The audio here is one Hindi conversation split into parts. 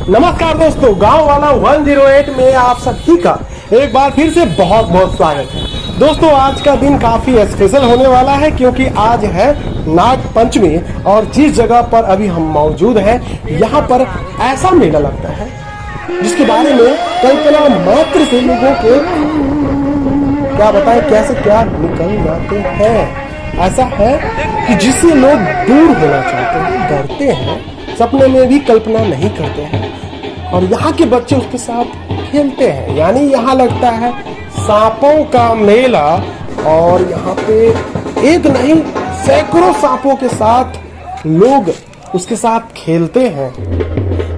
नमस्कार दोस्तों, गांव वाला 108 में आप सभी का एक बार फिर से बहुत बहुत स्वागत है। दोस्तों, आज का दिन काफी स्पेशल होने वाला है क्योंकि आज है नाग पंचमी और जिस जगह पर अभी हम मौजूद हैं यहाँ पर ऐसा मेला लगता है जिसके बारे में कल्पना मात्र से लोगों को क्या बताएं कैसे क्या निकल जाते हैं। ऐसा है कि जिससे लोग दूर होना चाहते हैं, डरते हैं, सपने में भी कल्पना नहीं करते हैं और यहाँ के बच्चे उसके साथ खेलते हैं। यानी यहाँ लगता है सांपों का मेला और यहाँ पे एक नहीं सैकड़ों सांपों के साथ लोग उसके साथ खेलते हैं।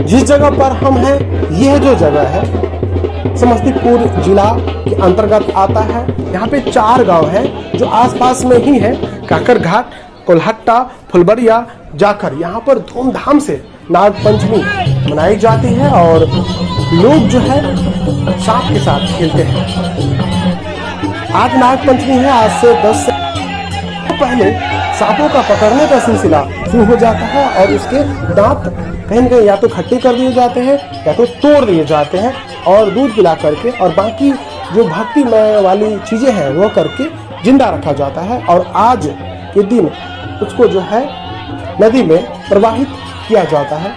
जिस जगह पर हम हैं, यह जो जगह है समस्तीपुर जिला के अंतर्गत आता है। यहाँ पे 4 गांव हैं जो आसपास में ही है, काकरघाट, कोल्हट्टा, फुलबरिया, जाकर। यहाँ पर धूमधाम से नाग पंचमी मनाई जाती है और लोग जो है सांप के साथ खेलते हैं। आज नाग पंचमी है। आज से 10 साल पहले सांपों का पकड़ने का सिलसिला शुरू हो जाता है और उसके दांत कहीं न कहीं या तो खट्टे कर दिए जाते हैं या तो तोड़ दिए जाते हैं और दूध पिला करके और बाकी जो भक्तिमय वाली चीजें हैं वो करके जिंदा रखा जाता है और आज के दिन उसको जो है नदी में प्रवाहित किया जाता है।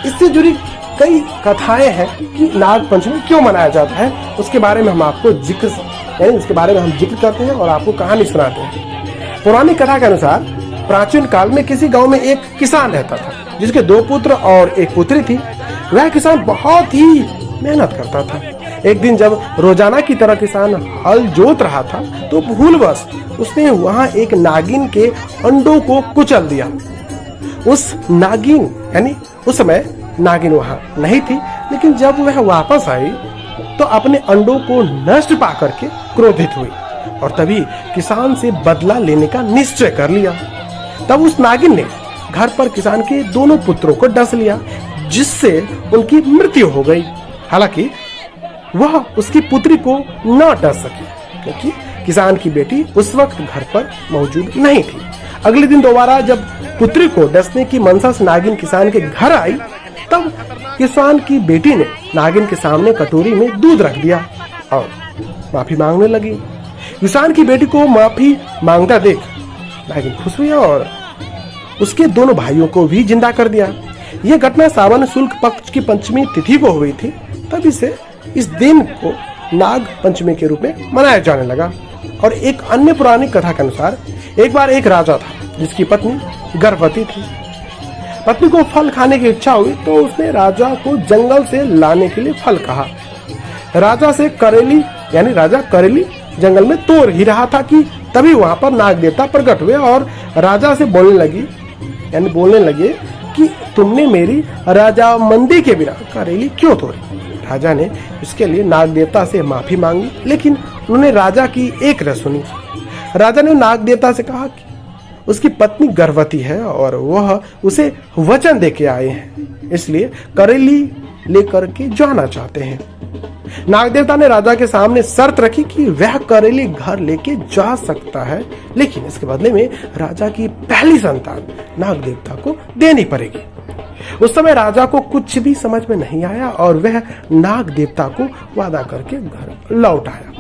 इससे जुड़ी कई कथाएं हैं कि नाग पंचमी क्यों मनाया जाता है, उसके बारे में हम आपको उसके बारे में हम जिक्र करते हैं और आपको कहानी सुनाते हैं। पुरानी कथा के अनुसार प्राचीन काल में किसी गांव में एक किसान रहता था जिसके 2 पुत्र और 1 पुत्री थी। वह किसान बहुत ही मेहनत करता था। एक दिन जब रोजाना की तरह किसान हल जोत रहा था तो भूलवश उसने वहां एक नागिन के अंडों को कुचल दिया। उस नागिन यानी उस समय नागिन वहां नहीं थी, लेकिन जब वह वापस आई तो अपने अंडों को नष्ट पा करके क्रोधित हुई और तभी किसान से बदला लेने का निश्चय कर लिया। तब उस नागिन ने घर पर किसान के दोनों पुत्रों को डस लिया जिससे उनकी मृत्यु हो गई। हालांकि वह उसकी पुत्री को न डस सकी क्योंकि किसान की बेटी उस वक्त घर पर मौजूद नहीं थी। अगले दिन दोबारा जब पुत्री को डसने की मनसा से नागिन किसान के घर आई तब किसान की बेटी ने नागिन के सामने कटोरी में दूध रख दिया और माफी मांगने लगी। किसान की बेटी को माफी मांगता देख नागिन खुश हुई और उसके दोनों भाइयों को भी जिंदा कर दिया। यह घटना सावन शुक्ल पक्ष की पंचमी तिथि को हुई थी। तभी से इस दिन को नाग पंचमी के रूप में मनाया जाने लगा। और एक अन्य पुरानी कथा के अनुसार एक बार एक राजा था जिसकी पत्नी गर्भवती थी। पत्नी को फल खाने की इच्छा हुई तो उसने राजा को जंगल से लाने के लिए फल कहा। राजा करेली जंगल में तोड़ ही रहा था कि तभी वहां पर नाग देवता प्रकट हुए और राजा से बोलने लगे कि तुमने मेरी रजामंदी के बिना करेली क्यों तोड़ी। राजा ने इसके लिए नाग देवता से माफी मांगी, लेकिन उन्होंने राजा की एक न सुनी। राजा ने नाग देवता से कहा कि उसकी पत्नी गर्भवती है और वह उसे वचन देके आए हैं, इसलिए करेली लेकर के जाना चाहते हैं। नाग देवता ने राजा के सामने शर्त रखी कि वह करेली घर लेके जा सकता है, लेकिन इसके बदले में राजा की पहली संतान नाग देवता को देनी पड़ेगी। उस समय राजा को कुछ भी समझ में नहीं आया और वह नाग देवता को वादा करके घर लौट आया।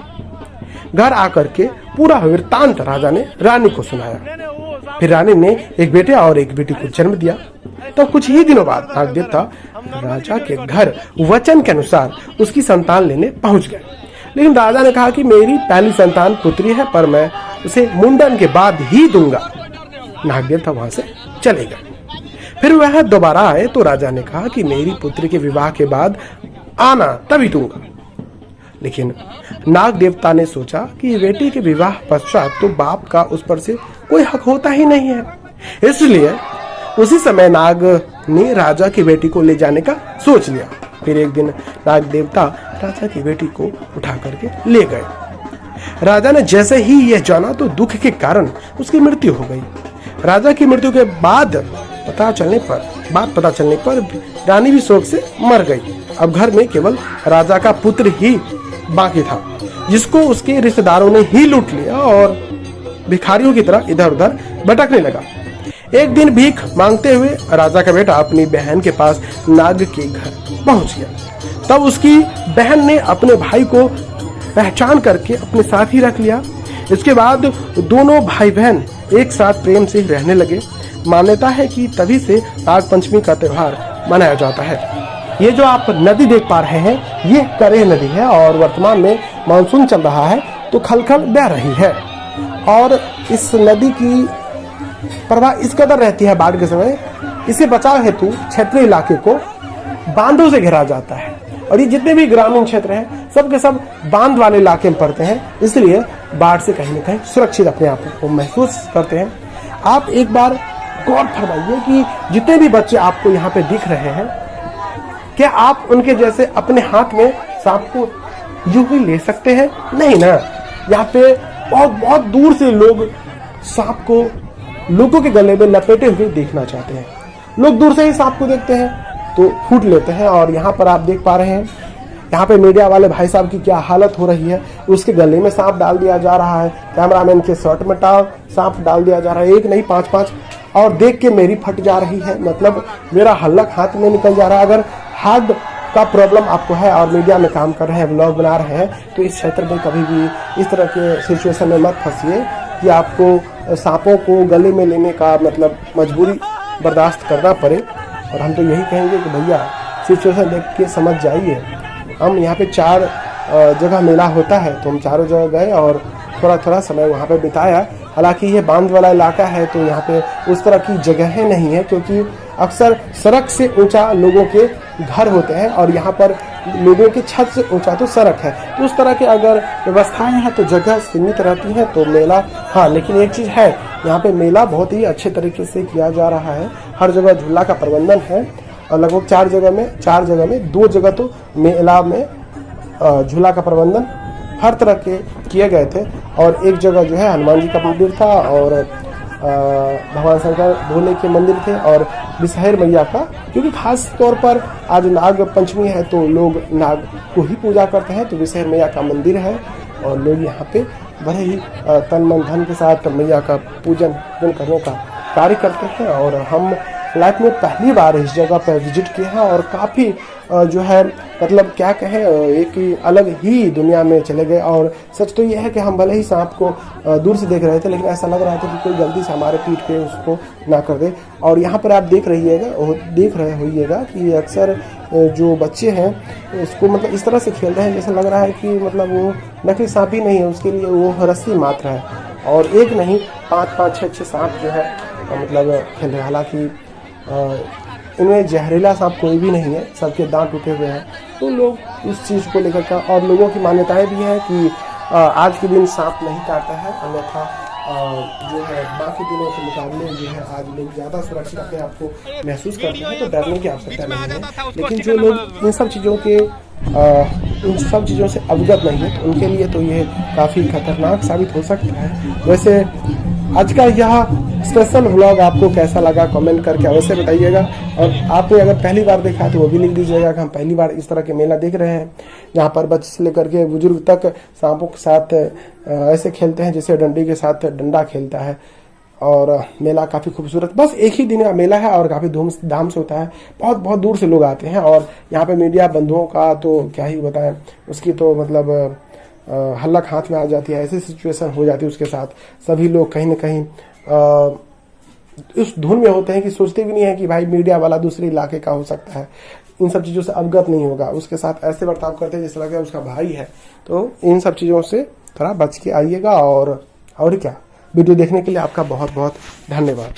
घर आकर के पूरा वृत्तांत राजा ने रानी को सुनाया। फिर रानी ने एक बेटे और एक बेटी को जन्म दिया। तब कुछ ही दिनों बाद नाग देवता राजा के घर वचन के अनुसार उसकी संतान लेने पहुंच गए, लेकिन राजा ने कहा कि मेरी पहली संतान पुत्री है पर मैं उसे मुंडन के बाद ही दूंगा। नाग देवता वहां से चले गए। फिर वह दोबारा आए तो राजा ने कहा कि मेरी पुत्री के विवाह के बाद आना तभी दूंगा। लेकिन नाग देवता ने सोचा कि बेटी के विवाह पश्चात तो बाप का उस पर से कोई हक होता ही नहीं है, इसलिए उसी समय नाग ने राजा की बेटी को ले जाने का सोच लिया। फिर एक दिन नाग देवता राजा की बेटी को उठा करके ले गए। राजा ने जैसे ही यह जाना तो दुख के कारण उसकी मृत्यु हो गई। राजा की मृत्यु के बाद पता चलने पर रानी भी शोक से मर गई। अब घर में केवल राजा का पुत्र ही बाकी था जिसको उसके रिश्तेदारों ने ही लूट लिया और भिखारियों की तरह इधर उधर भटकने लगा। एक दिन भीख मांगते हुए राजा का बेटा अपनी बहन के पास नाग के घर पहुंच गया। तब उसकी बहन ने अपने भाई को पहचान करके अपने साथ ही रख लिया। इसके बाद दोनों भाई बहन एक साथ प्रेम से रहने लगे। मान्यता है कि तभी से नाग पंचमी का त्योहार मनाया जाता है। ये जो आप नदी देख पा रहे हैं ये करेह नदी है और वर्तमान में मानसून चल रहा है तो खलखल बह रही है। और इस नदी की प्रवाह इस कदर रहती है बाढ़ के समय, इसे बचाव हेतु क्षेत्रीय इलाके को बांधों से घेरा जाता है। और ये जितने भी ग्रामीण क्षेत्र हैं सब के सब बांध वाले इलाके में पड़ते हैं, इसलिए बाढ़ से कहीं न कहीं सुरक्षित अपने आप को महसूस करते हैं। आप एक बार गौर फरमाइए कि जितने भी बच्चे आपको यहाँ पे दिख रहे हैं, क्या आप उनके जैसे अपने हाथ में सांप को यूं ही ले सकते हैं? नहीं ना। यहाँ पे बहुत बहुत दूर से लोग सांप को लोगों के गले में लपेटे हुए देखना चाहते हैं। लोग दूर से ही सांप को देखते हैं तो फूट लेते हैं। और यहाँ पर आप देख पा रहे हैं, यहाँ पे मीडिया वाले भाई साहब की क्या हालत हो रही है। उसके गले में सांप डाल दिया जा रहा है, कैमरामैन के शर्ट में सांप डाल दिया जा रहा है, एक नहीं 5-5। और देख के मेरी फट जा रही है, मतलब मेरा हल्लक हाथ में निकल जा रहा है। अगर हार्ट का प्रॉब्लम आपको है और मीडिया में काम कर रहे हैं, व्लॉग बना रहे हैं, तो इस क्षेत्र में कभी भी इस तरह के सिचुएशन में मत फंसिए कि आपको सांपों को गले में लेने का मतलब मजबूरी बर्दाश्त करना पड़े। और हम तो यही कहेंगे कि भैया सिचुएशन देख के समझ जाइए। हम यहाँ पे 4 जगह मेला होता है तो हम चारों जगह गए और थोड़ा थोड़ा समय वहाँ पे बिताया। हालांकि ये बांध वाला इलाका है तो यहाँ पे उस तरह की जगहें नहीं है, क्योंकि अक्सर सड़क से ऊंचा लोगों के घर होते हैं और यहाँ पर लोगों की छत से ऊंचा तो सड़क है। तो उस तरह के अगर व्यवस्थाएं हैं तो जगह सीमित रहती है तो मेला, हाँ लेकिन एक चीज़ है, यहाँ पे मेला बहुत ही अच्छे तरीके से किया जा रहा है। हर जगह झूला का प्रबंधन है और लगभग 4 जगह में 2 जगह तो मेला में झूला का प्रबंधन हर तरह के किए गए थे। और एक जगह जो है हनुमान जी का मंदिर था और भगवान शंकर भोले के मंदिर थे और विषहर मैया का, क्योंकि खास तौर पर आज नाग पंचमी है तो लोग नाग को ही पूजा करते हैं, तो विषहर मैया का मंदिर है और लोग यहाँ पे बड़े ही तन मन धन के साथ मैया का पूजन करने का कार्य करते हैं। और हम लाइफ में पहली बार इस जगह पर विजिट किए हैं और काफ़ी जो है मतलब क्या कहें, एक अलग ही दुनिया में चले गए। और सच तो ये है कि हम भले ही सांप को दूर से देख रहे थे, लेकिन ऐसा लग रहा था कि कोई गलती से हमारे पीठ पे उसको ना कर दे। और यहाँ पर आप देख रहे होइएगा कि अक्सर जो बच्चे हैं इसको मतलब इस तरह से खेल रहे हैं जैसे लग रहा है कि मतलब वो नकली सांप ही नहीं है, उसके लिए वो रस्सी मात्र है। और एक नहीं 5-5, 6-6 सांप जो है मतलब खेल रहे हैं। हालांकि इनमें जहरीला सांप कोई भी नहीं है, सबके दांत टूटे हुए हैं। तो लोग इस चीज़ को लेकर का, और लोगों की मान्यताएं भी है कि आज के दिन सांप नहीं काटता है, अन्यथा जो है बाकी दिनों के मुकाबले जो है आज लोग ज़्यादा सुरक्षित अपने आप को महसूस करते हैं, तो डरने की आवश्यकता नहीं है। लेकिन जो लोग इन सब चीज़ों से अवगत नहीं है तो उनके लिए तो ये काफ़ी खतरनाक साबित हो सकता है। वैसे आज का यह स्पेशल व्लॉग आपको कैसा लगा कमेंट करके अवश्य बताइएगा। और आपने अगर पहली बार देखा तो वो भी लिख दीजिएगा कि हम पहली बार इस तरह के मेला देख रहे हैं, जहाँ पर बच्चे से लेकर के बुजुर्ग तक सांपों के साथ ऐसे खेलते हैं जैसे डंडी के साथ डंडा खेलता है। और मेला काफ़ी खूबसूरत, बस एक ही दिन का मेला है और काफ़ी धूमधाम से होता है। बहुत बहुत दूर से लोग आते हैं और यहाँ पे मीडिया बंधुओं का तो क्या ही बताएं, उसकी तो मतलब हल्लक हाथ में आ जाती है, ऐसी सिचुएशन हो जाती है उसके साथ। सभी लोग कहीं ना कहीं उस धुन में होते हैं कि सोचते भी नहीं है कि भाई मीडिया वाला दूसरे इलाके का हो सकता है, इन सब चीज़ों से अवगत नहीं होगा, उसके साथ ऐसे बर्ताव करते हैं जैसे लगता है उसका भाई है। तो इन सब चीज़ों से थोड़ा बच के आइएगा। और क्या, वीडियो देखने के लिए आपका बहुत बहुत धन्यवाद।